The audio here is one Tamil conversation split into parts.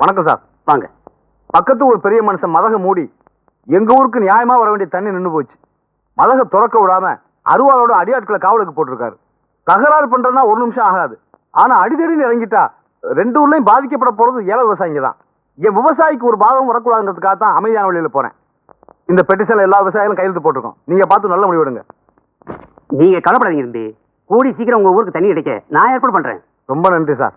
வணக்கம் சார். வாங்க. பக்கத்து ஒரு பெரிய மனுஷன் மதக மூடி எங்க ஊருக்கு நியாயமா வர வேண்டிய தண்ணி நின்று போச்சு. மதக துறக்க விடாம அருவாளோட அடியாட்களை காவலுக்கு போட்டிருக்காரு. தகராறு பண்றதுனா ஒரு நிமிஷம் ஆகாது. ஆனா அடிதடின்னு இறங்கிட்டா ரெண்டு ஊர்லயும் பாதிக்கப்பட போறது ஏழை விவசாயிங்க தான். என் விவசாயிக்கு ஒரு பாதகம் வரக்கூடாதுங்கிறதுக்காக தான் அமைதியான வழியில போறேன். இந்த பெட்டிஷன்ல எல்லா விவசாயிகளும் கையெழுத்து போட்டிருக்கோம். நீங்க பார்த்து நல்ல முடிவெடுங்க. நீங்க கவலைப்படாதீங்க தம்பி. கூடி சீக்கிரம் உங்க ஊருக்கு தண்ணி கிடைக்க நான் ஏற்பாடு பண்றேன். ரொம்ப நன்றி சார்.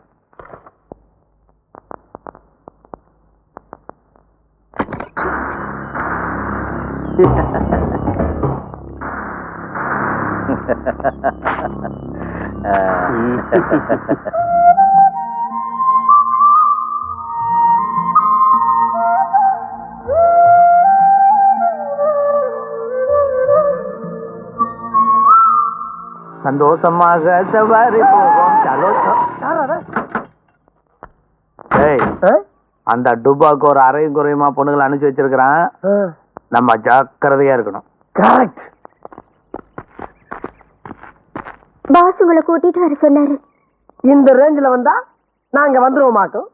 சந்தோஷமாக சவாரி போவோம். அந்த டுபாக்கு ஒரு அரையும் குறையுமா பொண்ணுகளை அனுப்பிச்சு வச்சிருக்கிறான். நம்ம ஜாக்கிரதையா இருக்கணும். கரெக்ட். பாஸ் உங்களை கூட்டிட்டு வர சொன்னாரு. இந்த ரேஞ்சில் வந்தா நாங்க வந்துருவோம் மாட்டோம்.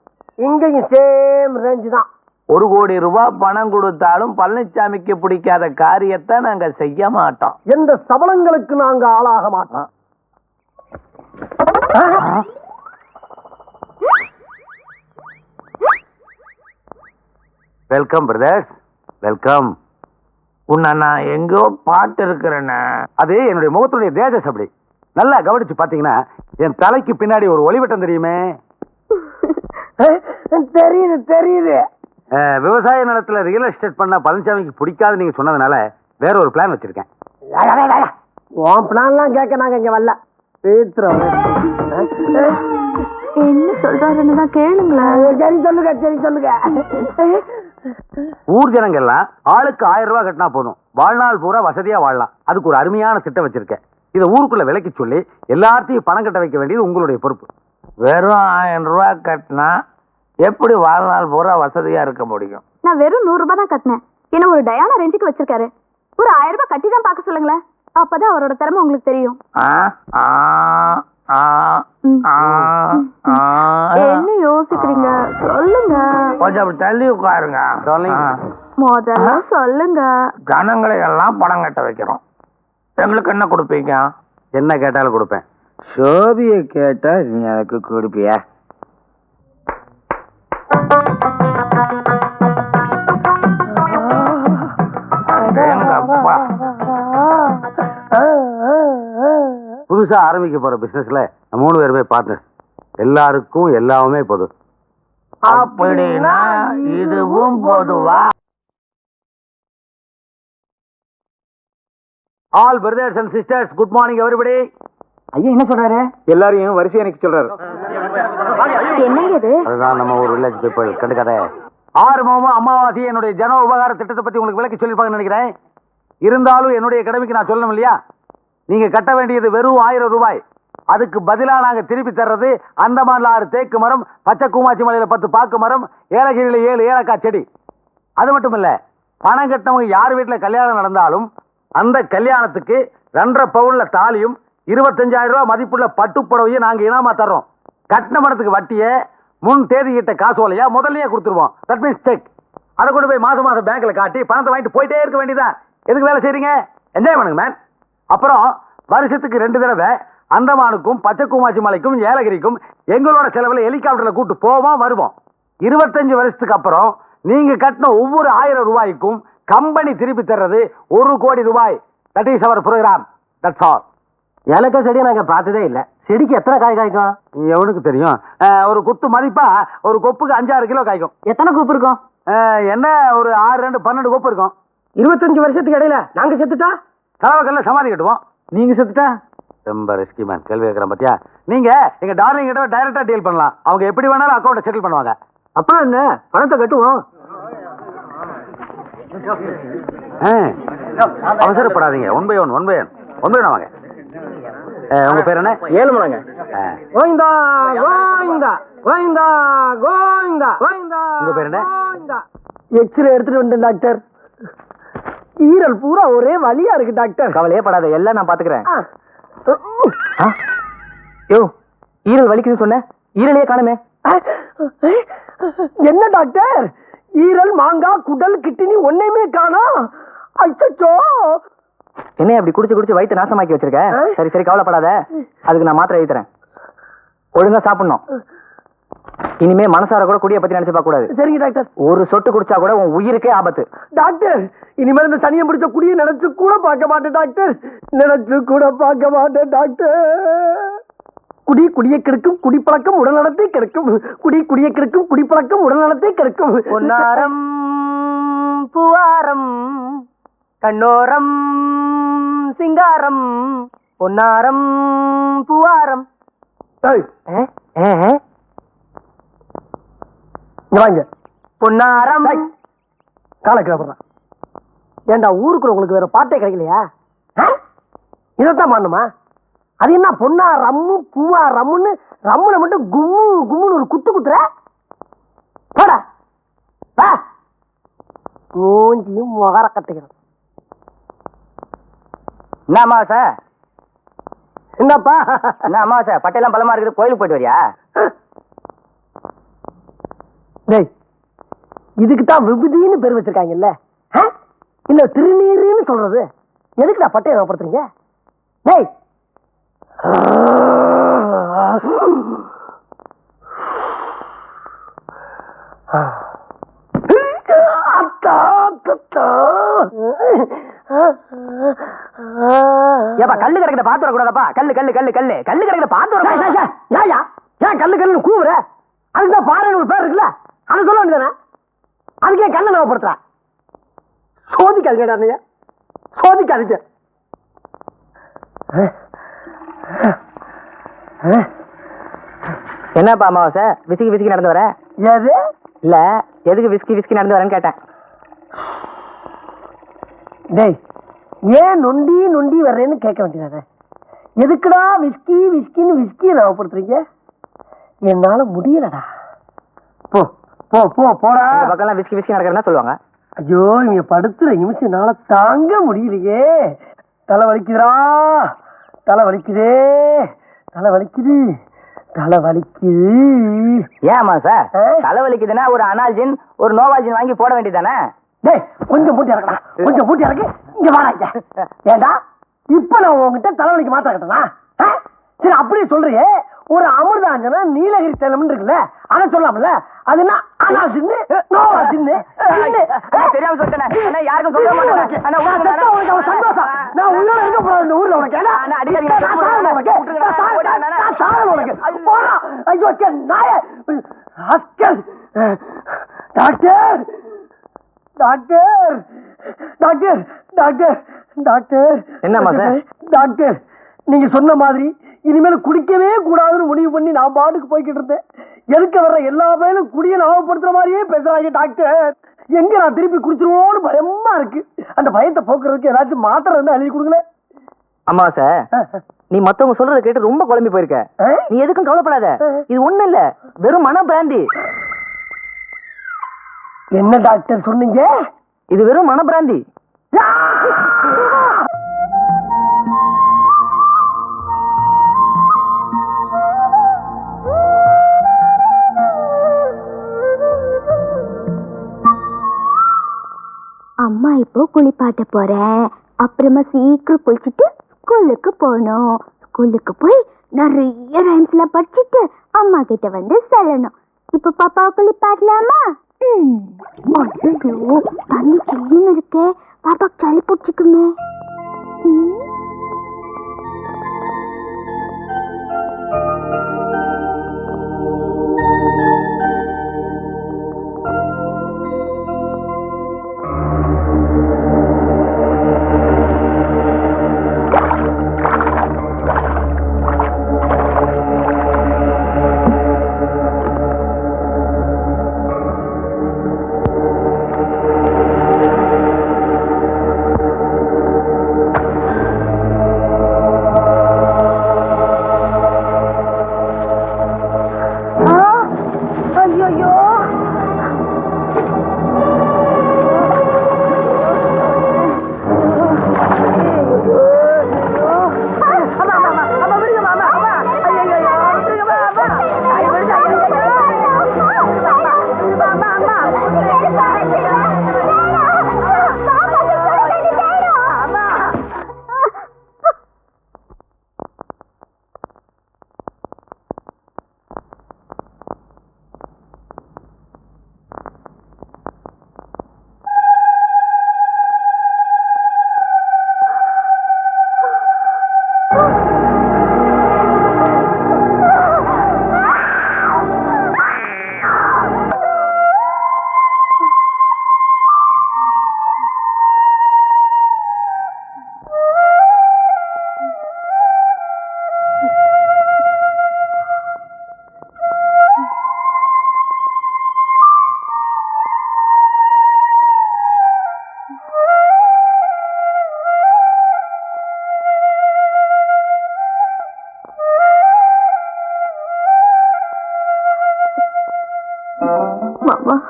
இங்கேயும் சேம் ரேஞ்சு தான். 1 கோடி ரூபாய் பணம் கொடுத்தாலும் பழனிசாமிக்கு பிடிக்காத காரியத்தை நாங்க செய்ய மாட்டோம். எந்த சபலங்களுக்கு நாங்க ஆளாக மாட்டோம். Welcome brothers, welcome. உன்னை நான் எங்கோ பாட்டு இருக்கிறேன்னு. அது என்னுடைய முகத்துடைய தேஜஸ். அப்படி நல்லா கவனிச்சு பாத்தீங்கன்னா என் தலைக்கு பின்னாடி ஒரு ஒளிவட்டம் தெரியுமே. தெரியுது தெரியுது. விவசாய நிலத்துல ரியல் எஸ்டேட் பண்ண பழனிசாமிக்கு பிடிக்காது நீங்க சொன்னதுனால வேற ஒரு பிளான் வச்சிருக்கேன். உன் பிளான்லாம் கேட்க நாங்க இங்க வரல. என்ன சொல்றாருன்னு தான் கேளுங்களேன். சரி சொல்லுங்க, சரி சொல்லுங்க. ஊர் ஜனங்க எல்லாம் ஆளுக்கு 1000 ரூபாய் கட்டினா போதும், வாழ்நாள் பூரா வசதியா வாழலாம். அதுக்கு ஒரு அருமையான திட்டம் வச்சிருக்கேன். இதை ஊருக்குள்ள விலைக்கு சொல்லி எல்லாத்தையும் பணம் கட்ட வைக்க வேண்டியது உங்களுடைய பொறுப்பு. வெறும் 1000 ரூபாய் கட்டினா எப்படி வாழ்நாள் பூரா வசதியா இருக்க முடியும்? நான் வெறும் 100 ரூபாய் தான் கட்டினேன். என்ன ஒரு டயானா ரேஞ்சுக்கு வச்சிருக்காரு. ஒரு 1000 ரூபாய் கட்டி தான் பார்க்க சொல்லுங்களேன். அப்பதான் அவரோட திறமை உங்களுக்கு தெரியும். என்ன யோசிக்கிறீங்க? சொல்லுங்க. கொஞ்சம் அப்படி தள்ளி உட்காருங்க. முதல்ல சொல்லுங்க. ஜனங்களை எல்லாம் பணம் கட்ட வைக்கிறோம். எங்களுக்கு என்ன கொடுப்பீங்க? என்ன கேட்டாலும் கொடுப்பேன். சோபியை கேட்டா நீ எனக்கு கொடுப்பியா? புதுசா ஆரம்பிக்க போற பிசினஸ்ல 3 பேருமே பார்ட்னர். எல்லாருக்கும் எல்லாமே பொது. அப்படின்னா இதுவும் பொதுவா? All brothers and sisters, good morning everybody. ஐயா என்ன சொல்றாரு? எல்லாரையும் வரிசை எனக்கு சொல்றாரு. என்னங்க இது? அதுதான் நம்ம ஒரு வில்லேஜ் பீப்புள் கண்டுக்கதை. ஆறுமுகமும் அமாவாசி என்னுடைய ஜன உபகார திட்டத்தை பத்தி உங்களுக்கு விளக்கி சொல்லிருப்பாங்கன்னு நினைக்கிறேன். இருந்தாலும் என்னுடைய கடமைக்கு நான் சொல்லணும் இல்லையா? நீங்க கட்ட வேண்டியது வெறும் 1000 ரூபாய். அதுக்கு பதிலா நாங்க திருப்பி தர்றது அந்தமான்ல 6 தேக்கு மரம், பச்சை கூமாச்சி மலையில 10 பாக்கு மரம், ஏலகிரியில 7 ஏலக்காய் செடி. அது மட்டும் இல்ல, பணம் கட்டவங்க யார் வீட்டுல கல்யாணம் நடந்தாலும் அந்த கல்யாணத்துக்கு 2.5 பவுன்ல தாலியும் 25,000 ரூபாய் மதிப்புள்ள பட்டுப்புடவையும் நாங்க இனாமா தர்றோம். கட்டின பணத்துக்கு வட்டியை முன் தேதி கிட்ட காசோலையா முதல்லயே கொடுத்துருவோம். That means check. அதை கொண்டு போய் மாசம் மாசம் பேங்க்ல காட்டி பணத்தை வாங்கிட்டு போயிட்டே இருக்க வேண்டியதான். எதுக்கு வேலை செய்றீங்க? என்ஜாய் பண்ணுங்க மேன். அப்புறம் வருஷத்துக்கு 2 தடவை அந்தமானுக்கும் பச்சை கூமாச்சி மலைக்கும் ஏலகிரிக்கும் எங்களோட செலவுல ஹெலிகாப்டர்ல கூட்டு போவோம் வருவோம். 25 வருஷத்துக்கு அப்புறம் நீங்க கட்டின ஒவ்வொரு 1000 ரூபாய்க்கும் கம்பெனி திருப்பி தர்றது 1 கோடி ரூபாய். That is our program. That's all. ஏலக்காய் செடியை நாங்க பார்த்ததே இல்ல. செடிக்கு எத்தனை காய் காய்க்கும்? எவனுக்கு தெரியும்? ஒரு குத்து மதிப்பா ஒரு கொப்புக்கு 5-6 கிலோ காய்க்கும். எத்தனை கூப்பு இருக்கும்? என்ன ஒரு 6-2-12 கொப்பு இருக்கும். 25 வருஷத்துக்கு இடையில நாங்க செத்துட்டா கலவக்கல்ல சமாதி கட்டுவோம். நீங்க செத்துட்டா ரொம்ப ரிஸ்கி மேன். கேள்வி கேட்கறேன் பத்தியா? நீங்க எங்க டார்லிங் கிட்ட டைரக்டா டீல் பண்ணலாம். அவங்க எப்படி வேணாலும் அக்கௌண்ட்டை செட்டில் பண்ணுவாங்க. அப்புறம் என்ன, பணத்தை கட்டுவோம். அவசரப்படாதீங்க. ஒன் பை ஒன் வாங்க. உங்க பேர் என்ன? ஏழுமலைங்க. கோவிந்தா கோவிந்தா கோவிந்தா கோவிந்தா கோவிந்தா. உங்க பேர் என்ன? எக்ஸ்ரே எடுத்துட்டு வந்தேன் டாக்டர். ஈரல் பூரா ஒரே வலியா இருக்கு டாக்டர். கவலையே படாத, எல்லாம் நான் பாத்துக்கிறேன். யோ, ஈரல் வலிக்குதுன்னு சொன்ன, ஈரலையே காணுமே. என்ன டாக்டர், ஈரல், மாங்காய், குடல், கிட்னி ஒன்னையுமே காணோம். அச்சச்சோ. என்ன அப்படி குடிச்சு குடிச்சு வயிற்று நாசமாக்கி வச்சிருக்க? சரி சரி, கவலைப்படாத, அதுக்கு நான் மாத்திரை எழுதி தரேன். ஒழுங்கா சாப்பிடணும். இனிமே மனசார கூட குடியை பத்தி நினைச்சு பார்க்க கூடாது. சரிங்க டாக்டர். ஒரு சொட்டு குடிச்சா கூட உன் உயிருக்கே ஆபத்து. டாக்டர், இனிமேல் இந்த சனியை பிடிச்ச குடியை நினைச்சு கூட பார்க்க மாட்டேன் டாக்டர். நினைச்சு கூட பார்க்க மாட்டேன் டாக்டர். குடி குடியை கெடுக்கும், குடிப்பழக்கம் உடல் நலத்தை கெடுக்கும். குடி குடியை கெடுக்கும், குடிப்பழக்கம் உடல் நலத்தை கெடுக்கும். பொன்னாரம் பூவாரம் கண்ணோரம் சிங்காரம் பொன்னாரம் பூவாரம். வாங்க பொன்னாரம். காலக்கிழமை ஏண்டா ஊருக்குள்ள உங்களுக்கு வேற பாட்டே கிடைக்கலையா? இதைத்தான் பண்ணுமா? அது என்ன பொண்ணா ரம்மு பூவா ரம்முன்னு ரம்முல மட்டும் கும்மு கும்முன்னு ஒரு குத்து குத்துற? போடா வா. மூஞ்சியும் முகர கட்டுகிறோம். என்ன அமாவாசை? என்னப்பா என்ன அமாவாசை? பட்டையெல்லாம் பலமா இருக்குது, கோயிலுக்கு போயிட்டு வரியா? டேய், இதுக்கு தான் விபூதின்னு பேர் வச்சிருக்காங்கல்ல, இல்ல திருநீருன்னு சொல்றது. எதுக்குடா பட்டையை ஞாபகப்படுத்துறீங்க? டேய், ஏப்பா கல்லு கிடக்குத பாத்து வரக்கூடாதப்பா. கல்லு கல்லு கல்லு கல்லு கல்லு கிடக்குத பாத்து வர. ஏன் கல்லு கல்லு கூவுற? அதுக்குதான் பாறைன்னு ஒரு பேர் இருக்குல்ல, அதை சொல்ல வேண்டியதானே? அதுக்கே கல்ல ஞாபகப்படுத்துற? சோதிக்காதீங்க, சோதிக்காதீங்க. என்னப்பா அமாவாசை விசிக்கி விசிக்கி நடந்து வர? எது இல்ல எதுக்கு விஸ்கி விஸ்கி நடந்து வரேன்னு கேட்டேன். டேய், ஏன் நொண்டி நொண்டி வர்றேன்னு கேட்க வேண்டியதானே? எதுக்குடா விஸ்கி விஸ்கின்னு விஸ்கியை ஞாபகப்படுத்துறீங்க? என்னால முடியலடா. போ போ போ போடா. இந்த பக்கம்லாம் விஸ்கி விஸ்கி நடக்கிறதா சொல்லுவாங்க. ஐயோ, இவங்க படுத்துற நிமிஷம்னால தாங்க முடியலையே. தலை வலிக்குதுடா, தலை வலிக்குதே, தலை வலிக்குது, தலை வலிக்குது. ஏன் அமாவாசை தலை வலிக்குதுன்னா ஒரு அனால்ஜின் ஒரு நோவால்ஜின் வாங்கி போட வேண்டியதானே? டேய், கொஞ்சம் மூட்டி இறக்கடா, கொஞ்சம் மூட்டி இறக்கு. இங்க வாடா. ஏண்டா இப்ப நான் உங்ககிட்ட தலைவலிக்கு மாத்திர கட்டனா? சரி, அப்படியே சொல்றியே. ஒரு அமிர்தாஞ்சனா நீலகிரி தைலம் இருக்குல்ல, அதை சொல்லாமல. அது என்ன அனாசின்னு நோவாசின்னு தெரியாம சொல்லிட்டேன். யாருக்கும் சொல்ல மாட்டேன். சந்தோஷம். நான் உள்ள எங்க போறேன் இந்த ஊர்ல? உனக்கு ஐயோ நாய. Doctor doctor doctor doctor doctor. என்னம்மா சார்? டாக்டர், நீங்க சொன்ன மாதிரி இனிமேல் குடிக்கவே கூடாதுன்னு முடிவு பண்ணி நான் பாட்டுக்கு போய்கிட்டு இருந்தேன். எதுக்கு வர்ற எல்லா பேரும் குடியை ஞாபகப்படுத்துற மாதிரியே பேசுறாங்க டாக்டர். எங்க நான் திருப்பி குடிச்சிருவோன்னு பயமா இருக்கு. அந்த பயத்தை போக்குறதுக்கு ஏதாச்சும் மாத்திரை இருந்தா எழுதி கொடுக்கல. அமாவாசை நீ மத்தவங்க சொல்றத கேட்டு ரொம்ப குழம்பி போயிருக்க. நீ எதுக்கும் கவலைப்படாத. இது ஒண்ணு இல்ல, வெறும் மன பிராந்தி. என்ன டாக்டர் சொன்னீங்க? இது வெறும் மன பிராந்தி. அம்மா இப்போ குளிப்பாட்ட போறேன். அப்புறமா சீக்கிரம் குளிச்சுட்டு ஸ்கூலுக்கு போகணும். ஸ்கூலுக்கு போய் நிறைய ரைம்ஸ் எல்லாம் படிச்சுட்டு அம்மா கிட்ட வந்து சொல்லணும். இப்ப பாப்பாவை குளிப்பாட்டலாமா? ஐயோ, தண்ணி சில்லுன்னு இருக்கே, பாப்பாக்கு சளி பிடிச்சிக்குமே.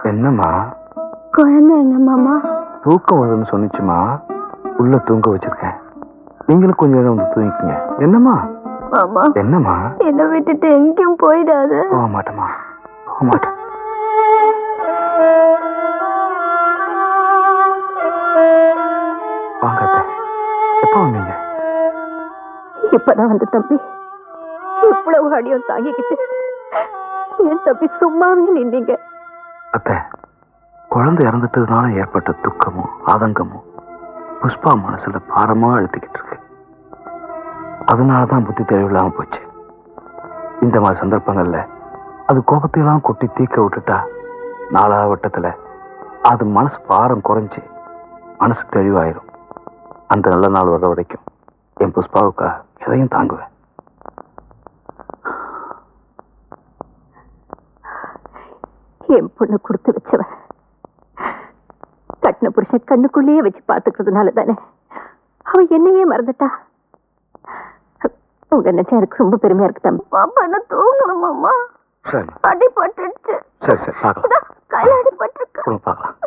என்னம்மா குழந்தை எங்க மாமா? தூக்கம் வருதுன்னு சொன்னிச்சுமா, உள்ள தூங்க வச்சிருக்கேன். நீங்களும் கொஞ்ச நேரம் வந்து தூங்கிக்கங்க. என்னம்மா? மாமா என்னம்மா? என்ன விட்டுட்டு எங்கேயும் போயிடாது. போக மாட்டேம்மா, போக மாட்டேன். வாங்க அத்தை. எப்போ வந்தீங்க? இப்பதான் வந்து தம்பி. இவ்வளவு அடியும் தாங்கிக்கிட்டு என் தம்பி சும்மாவே நின்னீங்க. அத்தை, குழந்தை இறந்துட்டதுனால ஏற்பட்ட துக்கமும் ஆதங்கமும் புஷ்பா மனசுல பாரமா அழுத்திக்கிட்டு இருக்கு. அதனாலதான் புத்தி தெளிவில்லாம போச்சு. இந்த மாதிரி சந்தர்ப்பங்கள்ல அது கோபத்தையெல்லாம் கொட்டி தீக்க விட்டுட்டா நாலாவட்டத்துல அது மனசு பாரம் குறைஞ்சு மனசு தெளிவாயிரும். அந்த நல்ல நாள் வர்ற வரைக்கும் என் புஷ்பாவுக்கா எதையும் தாங்குவேன். என் பொண்ணு கொடுத்து வச்சவ கட்டின புருஷன் கண்ணுக்குள்ளேயே வச்சு பாத்துக்கிறதுனால தானே அவ என்னையே மறந்துட்டா. உங்க நினைச்சா எனக்கு ரொம்ப பெருமையா இருக்கு தம்பி. பாப்பா என்ன தூங்கணும் மாமா. சரி அடிபட்டுருச்சு. சரி சரி பார்க்கலாம். கையில அடிபட்டுருக்கு. பார்க்கலாம்.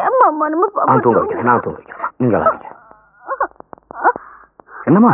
ஏன் மாமா நம்ம நான் தூங்க வைக்கிறேன், நான் தூங்க வைக்கிறேன். நீங்க அழாதீங்க. என்னம்மா?